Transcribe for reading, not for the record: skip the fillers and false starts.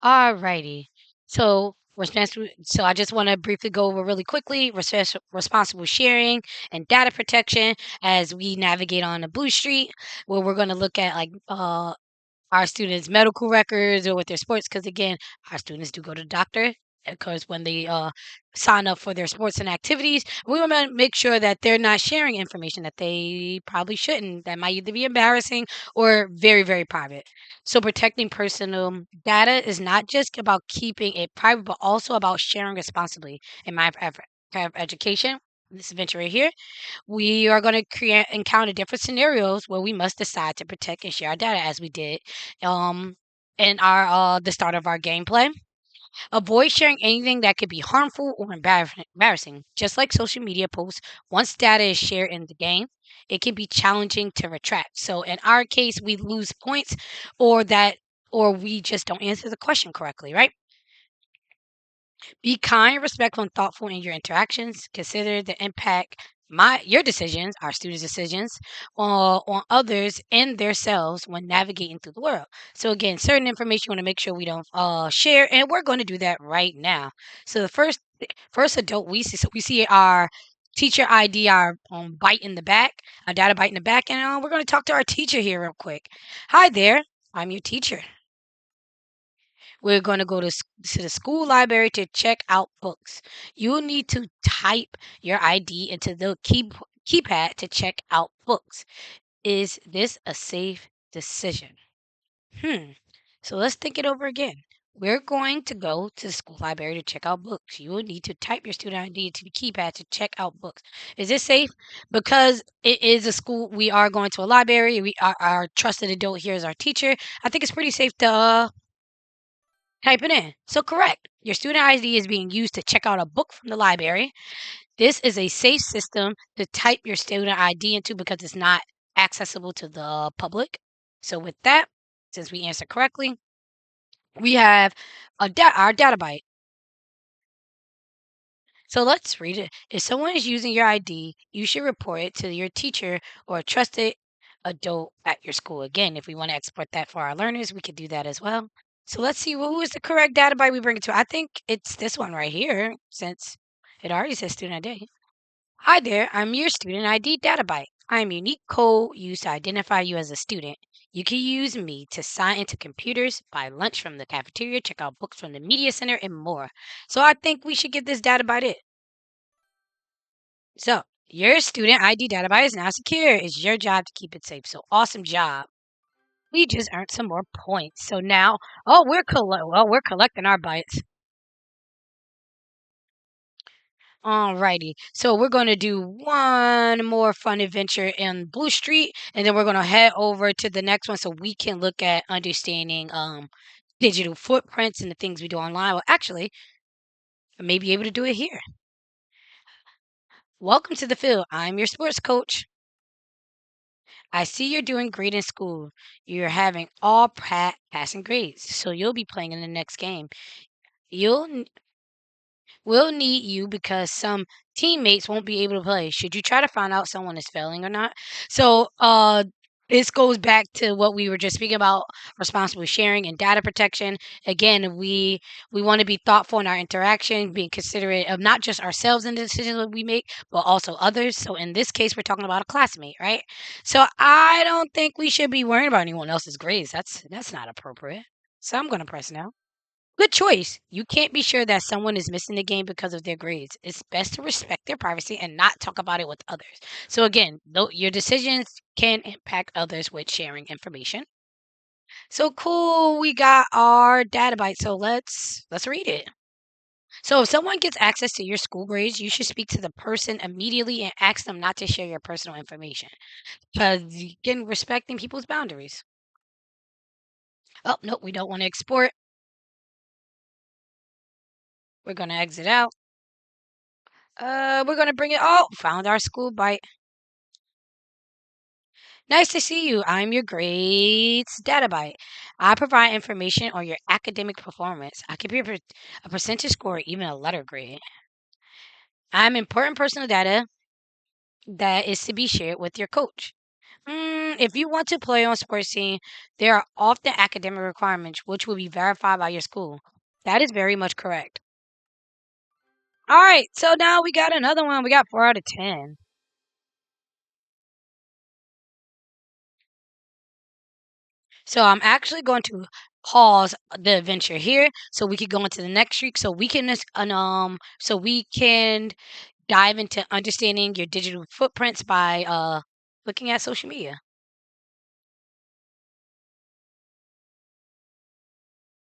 Alrighty. So I just want to briefly go over really quickly responsible sharing and data protection as we navigate on the Blue Street, where we're going to look at like our students' medical records or with their sports, because again, our students do go to the doctor because when they sign up for their sports and activities, we want to make sure that they're not sharing information that they probably shouldn't. That might either be embarrassing or very, very private. So protecting personal data is not just about keeping it private, but also about sharing responsibly. In my education, this venture right here, we are going to create encounter different scenarios where we must decide to protect and share our data as we did um in our the start of our gameplay. Avoid sharing anything that could be harmful or embarrassing. Just like social media posts, once data is shared in the game, it can be challenging to retract. So in our case, we lose points or we just don't answer the question correctly, right? Be kind, respectful, and thoughtful in your interactions. Consider the impact your decisions, our students' decisions, on others and themselves when navigating through the world. So again, certain information you want to make sure we don't share, and we're going to do that right now. So the first adult we see, so we see our teacher ID, our bite in the back, our data bite in the back, and we're going to talk to our teacher here real quick. Hi there, I'm your teacher. We're going to go to the school library to check out books. You'll need to type your ID into the keypad to check out books. Is this a safe decision? Hmm. So let's think it over again. We're going to go to the school library to check out books. You will need to type your student ID into the keypad to check out books. Is this safe? Because it is a school, we are going to a library. Our trusted adult here is our teacher. I think it's pretty safe to type it in. So correct. Your student ID is being used to check out a book from the library. This is a safe system to type your student ID into because it's not accessible to the public. So with that, since we answered correctly, we have our data byte. So let's read it. If someone is using your ID, you should report it to your teacher or a trusted adult at your school. Again, if we want to export that for our learners, we could do that as well. So let's see who is the correct data byte we bring it to. I think it's this one right here, since it already says student ID. Hi there, I'm your student ID data byte. I am unique code used to identify you as a student. You can use me to sign into computers, buy lunch from the cafeteria, check out books from the media center, and more. So I think we should give this data byte it. So your student ID data byte is now secure. It's your job to keep it safe. So awesome job. We just earned some more points. So now, we're collecting our bytes. Alrighty. So we're going to do one more fun adventure in Blue Street, and then we're going to head over to the next one so we can look at understanding digital footprints and the things we do online. Well, actually, I may be able to do it here. Welcome to the field. I'm your sports coach. I see you're doing great in school. You're having all passing grades, so you'll be playing in the next game. You'll We'll need you because some teammates won't be able to play. Should you try to find out someone is failing or not? So, this goes back to what we were just speaking about, responsible sharing and data protection. Again, we want to be thoughtful in our interaction, being considerate of not just ourselves in the decisions that we make, but also others. So in this case, we're talking about a classmate, right? So I don't think we should be worrying about anyone else's grades. That's not appropriate. So I'm gonna press no. Good choice. You can't be sure that someone is missing the game because of their grades. It's best to respect their privacy and not talk about it with others. So again, though your decisions can impact others with sharing information. So cool, we got our data byte. So let's read it. So if someone gets access to your school grades, you should speak to the person immediately and ask them not to share your personal information. Because again, respecting people's boundaries. Oh, no, we don't want to export. We're gonna exit out. We're gonna bring it. Oh, found our school byte. Nice to see you. I'm your grades data byte. I provide information on your academic performance. I could be a percentage score, or even a letter grade. I'm important personal data that is to be shared with your coach. If you want to play on sports team, there are often academic requirements which will be verified by your school. That is very much correct. All right, so now we got another one. We got 4 out of 10. So I'm actually going to pause the adventure here so we can go into the next streak so we can so we can dive into understanding your digital footprints by looking at social media.